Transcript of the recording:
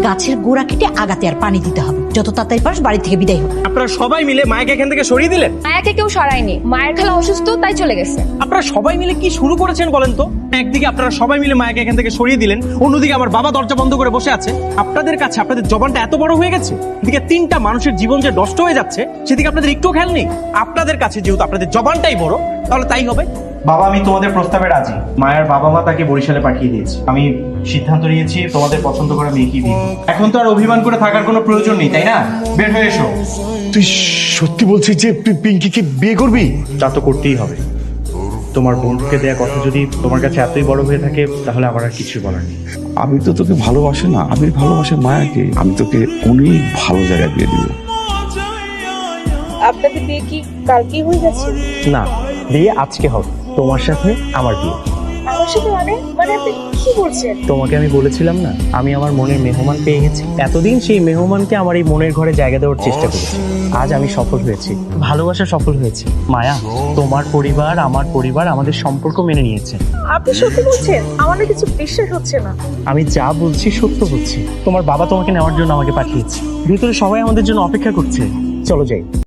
গাছের গোড়া কেটে আগাতে আর পানি দিতে হবে। যত তাড়াতাড়ি পারস বাড়ি থেকে বিদায় হোক। আপনারা সবাই মিলে মায়াকে এখান থেকে সরিয়ে দিলেন। মায়াকে কেউ সরায়নি, মায়ের খালা অসুস্থ তাই চলে গেছে। আপনারা সবাই মিলে কি শুরু করেছেন বলেন তো? একদিকে আপনারা সবাই মিলে মায়াকে এখান থেকে সরিয়ে দিলেন, অন্যদিকে আমার বাবা দরজা বন্ধ করে বসে আছে। আপনাদের কাছে আপনাদের জবানটা এত বড় হয়ে গেছে, এদিকে 3টা মানুষের জীবন যে নষ্ট হয়ে যাচ্ছে সেদিকে আপনাদের একটু খেয়াল নেই। আপনাদের কাছে যেহেতু আপনাদের জবানটাই বড়, তাহলে তাই হবে। বাবা, আমি তোমাদের প্রস্তাবে রাজি। মায়ের বাবা মা তাকে বরিশালে পাঠিয়ে দিয়েছে। আমি সিদ্ধান্ত নিয়েছি তোমাদের পছন্দ করা মেয়েকে বিয়ে করব। এখন তো আর অভিমান করে থাকার কোনো প্রয়োজন নেই, তাই না? বের হয়ে এসো। তুই সত্যি বলছিস যে তুই পিঙ্কিকে বিয়ে করবি? তা তো করতেই হবে। তোমার বন্ধুকে দেয়া কথা যদি তোমার কাছে এতই বড় হয়ে থাকে, তাহলে আমার আর কিছু বলার নেই। আমি তো তোকে ভালোবাসি না, আমি ভালোবাসি মায়াকে। আমি তোকে অনেক ভালো জায়গায় বিয়ে দিব। আপনাদের বিয়ে কি কালকেই হয়ে গেছে? না, বিয়ে আজকে হবে। তোমার সাথে আমার বিয়ে। আমার সাথে মানে মানে আপনি কি বলছেন? তোমাকে আমি বলেছিলাম না, আমি আমার মনের মেহমান পেয়ে গেছি। এতদিন সেই মেহমানকে আমার এই মনের ঘরে জায়গা দেওয়ার চেষ্টা করেছি। আজ আমি সফল হয়েছি, ভালোবাসা সফল হয়েছে। মায়া, তোমার পরিবার আমার পরিবার আমাদের সম্পর্ক মেনে নিয়েছে। আপনি সত্যি বলছেন? আমার না কিছু বিশ্বাস হচ্ছে না। আমি যা বলছি সত্য বলছি। তোমার বাবা তোমাকে নেওয়ার জন্য আমাকে পাঠিয়েছে। ভিতরে সবাই আমাদের জন্য অপেক্ষা করছে। চলো যাই।